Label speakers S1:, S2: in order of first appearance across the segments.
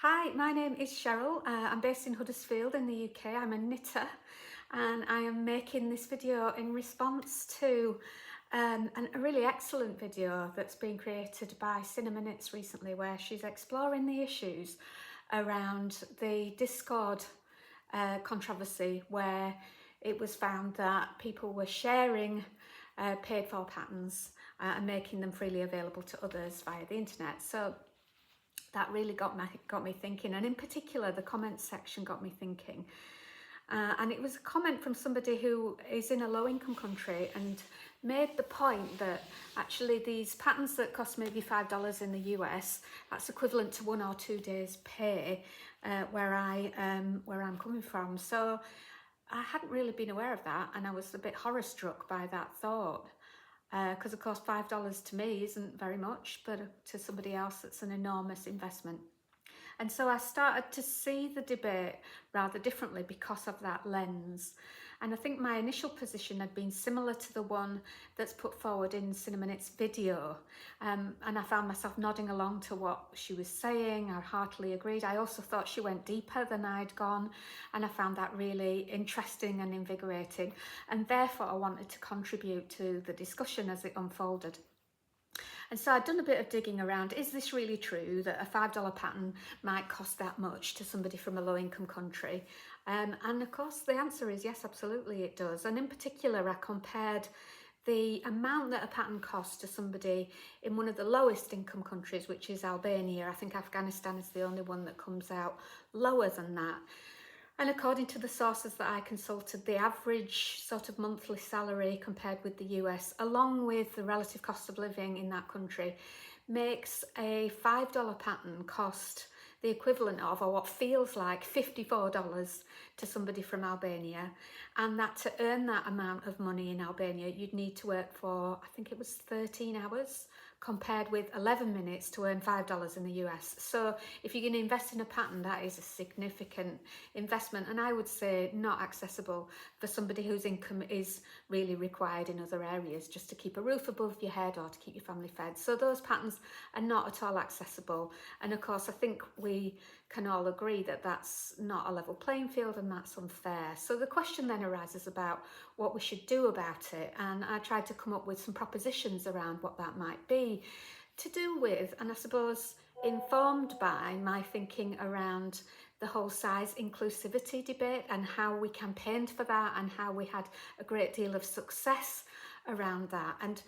S1: Hi, my name is Cheryl. I'm based in Huddersfield in the UK. I'm a knitter and I am making this video in response to a really excellent video that's been created by Cinnamon Knits recently, where she's exploring the issues around the Discord controversy, where it was found that people were sharing paid for patterns and making them freely available to others via the internet. So that really got me thinking, and in particular the comments section got me thinking. And it was a comment from somebody who is in a low-income country and made the point that actually these patterns that cost maybe $5 in the US, that's equivalent to 1 or 2 days pay where I'm coming from. So I hadn't really been aware of that, and I was a bit horror struck by that thought. Because of course $5 to me isn't very much, but to somebody else it's an enormous investment. And so I started to see the debate rather differently because of that lens. And I think my initial position had been similar to the one that's put forward in Cinnamon Knits' video. And I found myself nodding along to what she was saying. I heartily agreed. I also thought she went deeper than I'd gone, and I found that really interesting and invigorating. And therefore I wanted to contribute to the discussion as it unfolded. And so I'd done a bit of digging around. Is this really true that a $5 pattern might cost that much to somebody from a low-income country? And of course the answer is yes, absolutely it does. And in particular I compared the amount that a pattern costs to somebody in one of the lowest income countries, which is Albania. I think Afghanistan is the only one that comes out lower than that. And according to the sources that I consulted, the average sort of monthly salary compared with the US, along with the relative cost of living in that country, makes a $5 pattern cost the equivalent of, or what feels like, $54 to somebody from Albania. And that to earn that amount of money in Albania, you'd need to work for, I think it was 13 hours, compared with 11 minutes to earn $5 in the US. So if you're going to invest in a pattern, that is a significant investment, and I would say not accessible for somebody whose income is really required in other areas, just to keep a roof above your head or to keep your family fed. So those patterns are not at all accessible. And of course I think we can all agree that that's not a level playing field, and that's unfair. So the question then arises about what we should do about it, and I tried to come up with some propositions around what that might be, to do with, and I suppose informed by, my thinking around the whole size inclusivity debate and how we campaigned for that and how we had a great deal of success around that. And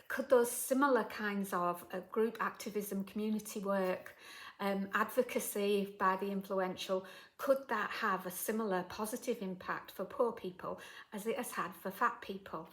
S1: could those similar kinds of group activism, community work, advocacy by the influential, could that have a similar positive impact for poor people as it has had for fat people?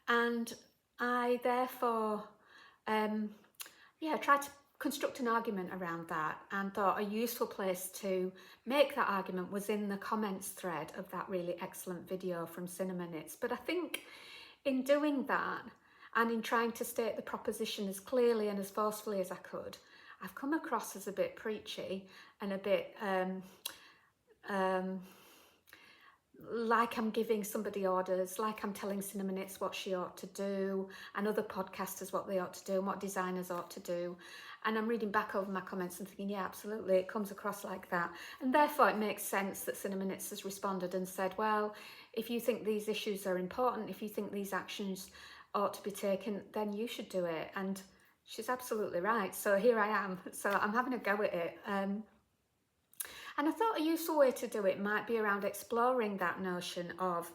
S1: And I therefore tried to construct an argument around that, and thought a useful place to make that argument was in the comments thread of that really excellent video from Cinnamon Knits. But I think in doing that, and in trying to state the proposition as clearly and as forcefully as I could, I've come across as a bit preachy and a bit like I'm giving somebody orders, like I'm telling Cinnamon Knits what she ought to do, and other podcasters what they ought to do, and what designers ought to do. And I'm reading back over my comments and thinking, yeah, absolutely, it comes across like that. And therefore it makes sense that Cinnamon Knits has responded and said, well, if you think these issues are important, if you think these actions ought to be taken, then you should do it. And she's absolutely right. So here I am. So I'm having a go at it. And I thought a useful way to do it might be around exploring that notion of,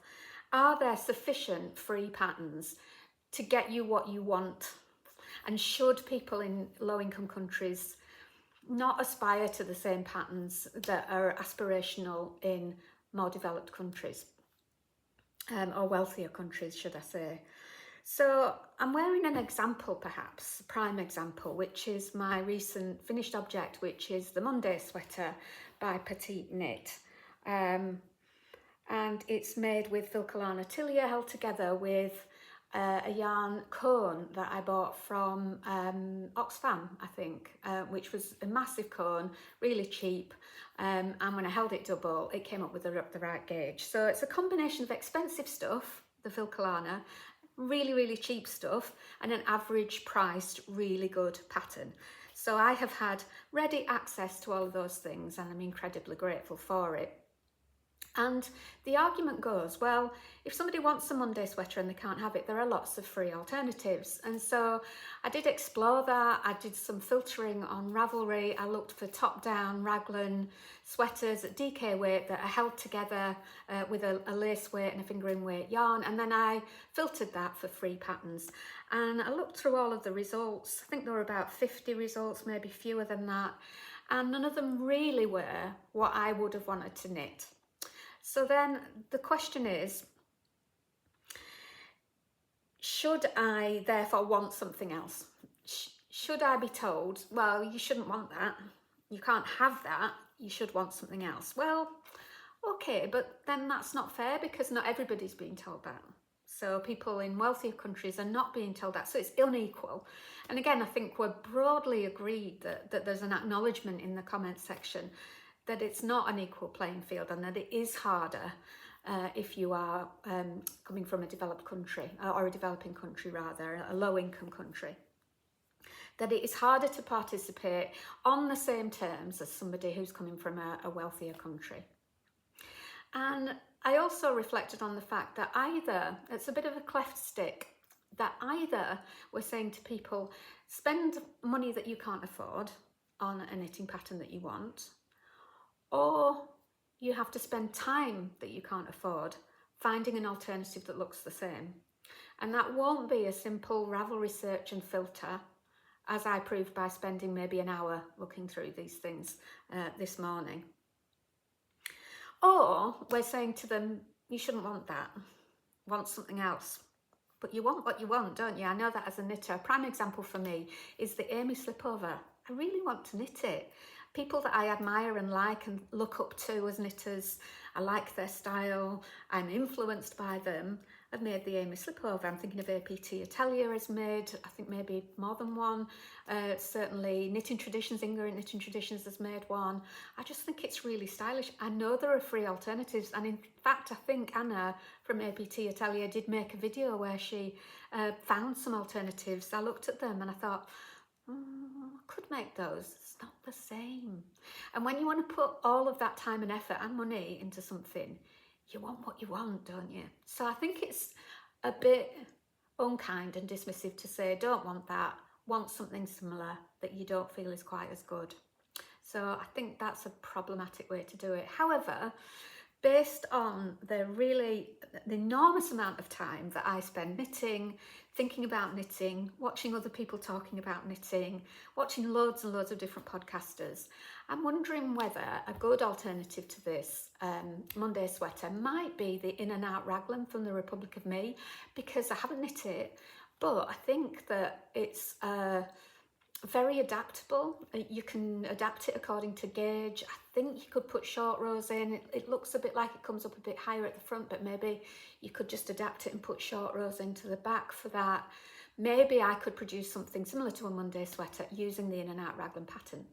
S1: are there sufficient free patterns to get you what you want? And should people in low-income countries not aspire to the same patterns that are aspirational in more developed countries, or wealthier countries, should I say? So I'm wearing an example, perhaps, a prime example, which is my recent finished object, which is the Monday sweater by Petite Knit. And it's made with Filcolana tilia, held together with a yarn cone that I bought from Oxfam, I think, which was a massive cone, really cheap. And when I held it double, it came up with the right gauge. So it's a combination of expensive stuff, the Filcolana, really cheap stuff, and an average priced really good pattern. So I have had ready access to all of those things, and I'm incredibly grateful for it. And the argument goes, well, if somebody wants a Monday sweater and they can't have it, there are lots of free alternatives. And so I did explore that. I did some filtering on Ravelry. I looked for top-down raglan sweaters at DK weight that are held together with a lace weight and a fingering weight yarn. And then I filtered that for free patterns. And I looked through all of the results. I think there were about 50 results, maybe fewer than that. And none of them really were what I would have wanted to knit. So then the question is, should I therefore want something else? Should I be told, well, you shouldn't want that, you can't have that, you should want something else? Well, okay, but then that's not fair, because not everybody's being told that. So people in wealthier countries are not being told that, so it's unequal. And again, I think we're broadly agreed that there's an acknowledgement in the comments section that it's not an equal playing field, and that it is harder if you are coming from a developed country, or a developing country rather, a low-income country. That it is harder to participate on the same terms as somebody who's coming from a wealthier country. And I also reflected on the fact that either, it's a bit of a cleft stick, that either we're saying to people, spend money that you can't afford on a knitting pattern that you want, or you have to spend time that you can't afford finding an alternative that looks the same. And that won't be a simple Ravelry search and filter, as I proved by spending maybe an hour looking through these things this morning. Or we're saying to them, you shouldn't want that, want something else. But you want what you want, don't you? I know that as a knitter. A prime example for me is the Amy slipover. I really want to knit it. People that I admire and like and look up to as knitters, I like their style, I'm influenced by them, have made the Amy slipover. I'm thinking of APT Atelier has made, I think maybe more than one. Certainly Knitting Traditions, Inga at Knitting Traditions has made one. I just think it's really stylish. I know there are free alternatives, and in fact I think Anna from APT Atelier did make a video where she found some alternatives. I looked at them and I thought, I could make those. It's not the same. And when you want to put all of that time and effort and money into something, you want what you want, don't you? So I think it's a bit unkind and dismissive to say, don't want that, want something similar that you don't feel is quite as good. So I think that's a problematic way to do it. However, based on the enormous amount of time that I spend knitting, thinking about knitting, watching other people talking about knitting, watching loads and loads of different podcasters, I'm wondering whether a good alternative to this Monday sweater might be the In and Out raglan from the Republic of Me, because I haven't knit it, but I think that it's very adaptable. You can adapt it according to gauge. I think you could put short rows in. It looks a bit like it comes up a bit higher at the front, but maybe you could just adapt it and put short rows into the back for that. Maybe I could produce something similar to a Monday sweater using the In and Out raglan pattern.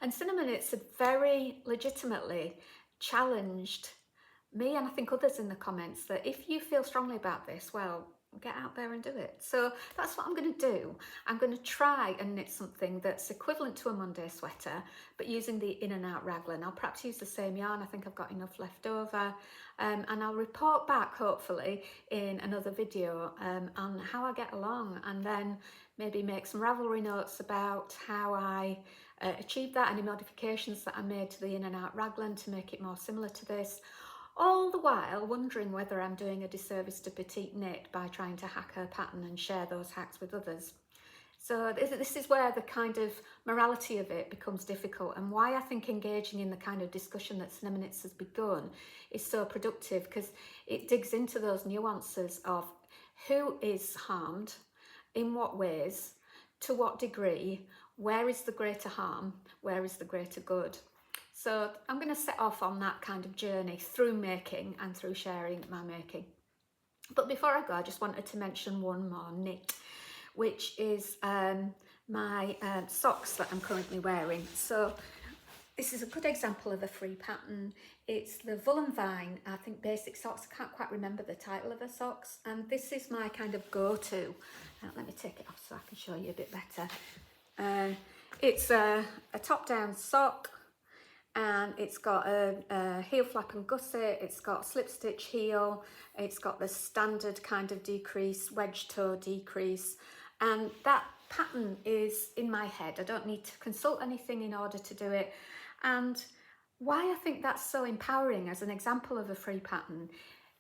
S1: And Cinnamon Knits had very legitimately challenged me, and I think others in the comments, that if you feel strongly about this, well, get out there and do it. So that's what I'm going to do. I'm going to try and knit something that's equivalent to a Monday sweater, but using the In and Out raglan. I'll perhaps use the same yarn. I think I've got enough left over, and I'll report back hopefully in another video on how I get along, and then maybe make some Ravelry notes about how I achieved that, any modifications that I made to the In and Out raglan to make it more similar to this. All the while wondering whether I'm doing a disservice to Petite Knit by trying to hack her pattern and share those hacks with others. So this is where the kind of morality of it becomes difficult, and why I think engaging in the kind of discussion that Cinnamon Knits has begun is so productive, because it digs into those nuances of who is harmed, in what ways, to what degree, where is the greater harm, where is the greater good. So I'm going to set off on that kind of journey through making and through sharing my making. But before I go, I just wanted to mention one more knit, which is my socks that I'm currently wearing. So this is a good example of a free pattern. It's the Wool and Vine, I think, basic socks. I can't quite remember the title of the socks. And this is my kind of go-to. Let me take it off so I can show you a bit better. It's a top-down sock, and it's got a heel flap and gusset, it's got slip stitch heel, it's got the standard kind of decrease, wedge toe decrease, and that pattern is in my head. I don't need to consult anything in order to do it. And why I think that's so empowering as an example of a free pattern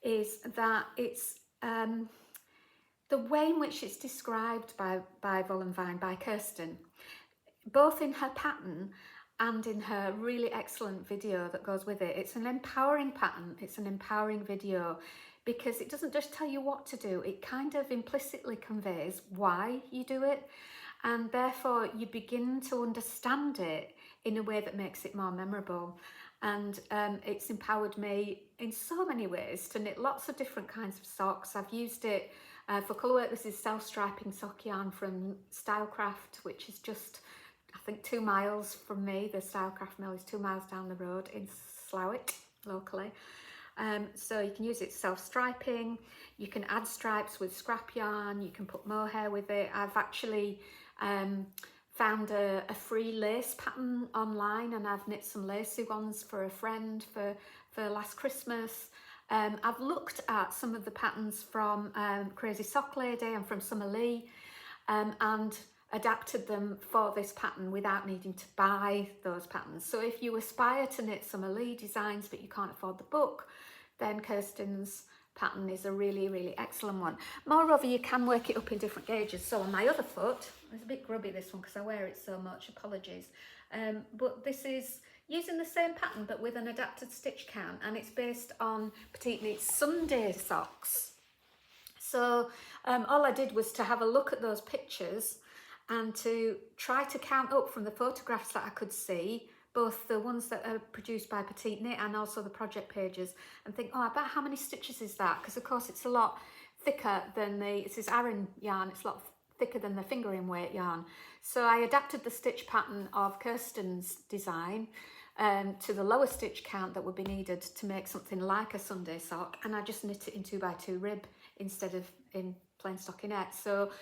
S1: is that it's the way in which it's described by Vollenvine, by Kirsten, both in her pattern and in her really excellent video that goes with it. It's an empowering pattern, it's an empowering video, because it doesn't just tell you what to do, it kind of implicitly conveys why you do it, and therefore you begin to understand it in a way that makes it more memorable. And it's empowered me in so many ways to knit lots of different kinds of socks. I've used it for colourwork. This is self-striping sock yarn from Stylecraft, which is just, I think, 2 miles from me. The Stylecraft mill is 2 miles down the road in Slough, locally. So you can use it self-striping, you can add stripes with scrap yarn, you can put mohair with it. I've actually found a free lace pattern online, and I've knit some lacy ones for a friend for last Christmas. I've looked at some of the patterns from Crazy Sock Lady and from Summer Lee, and adapted them for this pattern without needing to buy those patterns. So if you aspire to knit Summer Lee designs but you can't afford the book, then Kirsten's pattern is a really, really excellent one. Moreover, you can work it up in different gauges. So on my other foot, it's a bit grubby this one because I wear it so much, apologies. But this is using the same pattern but with an adapted stitch count, and it's based on Petite Knit's Sunday socks. So all I did was to have a look at those pictures and to try to count up from the photographs that I could see, both the ones that are produced by Petite Knit and also the project pages, and think, oh, I bet how many stitches is that? Because of course it's a lot thicker than this is Aran yarn, it's a lot thicker than the fingering weight yarn. So I adapted the stitch pattern of Kirsten's design to the lower stitch count that would be needed to make something like a Sunday sock, and I just knit it in 2x2 rib instead of in plain stockinette. So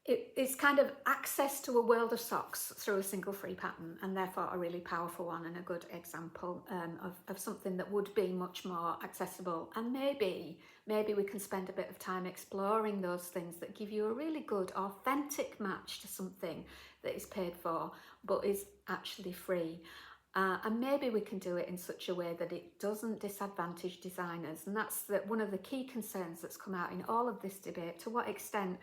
S1: it's kind of access to a world of socks through a single free pattern, and therefore a really powerful one and a good example of something that would be much more accessible. And maybe we can spend a bit of time exploring those things that give you a really good authentic match to something that is paid for but is actually free. And maybe we can do it in such a way that it doesn't disadvantage designers. And that's one of the key concerns that's come out in all of this debate. To what extent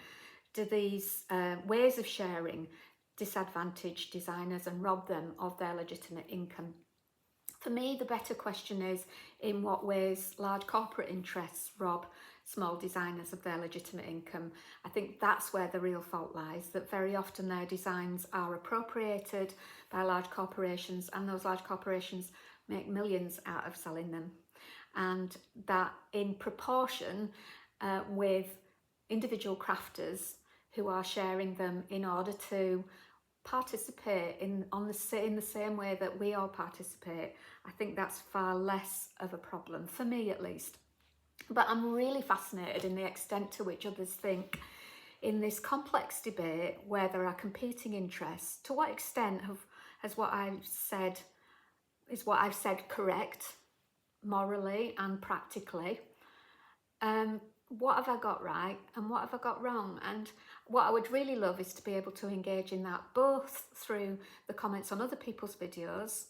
S1: do these ways of sharing disadvantage designers and rob them of their legitimate income? For me, the better question is, in what ways large corporate interests rob small designers of their legitimate income? I think that's where the real fault lies, that very often their designs are appropriated by large corporations, and those large corporations make millions out of selling them. And that in proportion with individual crafters who are sharing them in order to participate in the same way that we all participate, I think that's far less of a problem, for me at least. But I'm really fascinated in the extent to which others think in this complex debate where there are competing interests, to what extent is what I've said correct morally and practically? What have I got right and what have I got wrong? And what I would really love is to be able to engage in that both through the comments on other people's videos,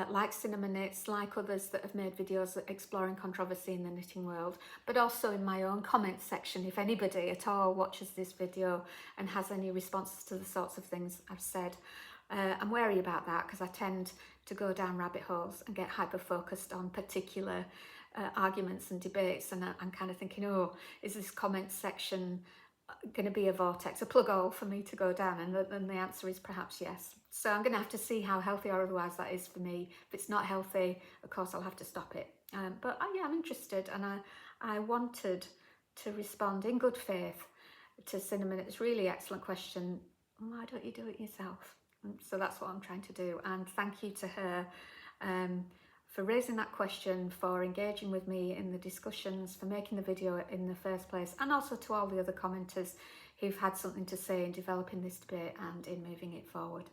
S1: like Cinnamon Knits, like others that have made videos exploring controversy in the knitting world, but also in my own comments section. If anybody at all watches this video and has any responses to the sorts of things I've said, I'm wary about that because I tend to go down rabbit holes and get hyper-focused on particular arguments and debates, and I'm kind of thinking, oh, is this comment section going to be a vortex, a plug hole for me to go down? And then the answer is perhaps yes. So I'm going to have to see how healthy or otherwise that is for me. If it's not healthy, of course I'll have to stop it. But yeah, I'm interested, and I wanted to respond in good faith to Cinnamon. It's a really excellent question. Why don't you do it yourself? So that's what I'm trying to do, and thank you to her for raising that question, for engaging with me in the discussions, for making the video in the first place, and also to all the other commenters who've had something to say in developing this debate and in moving it forward.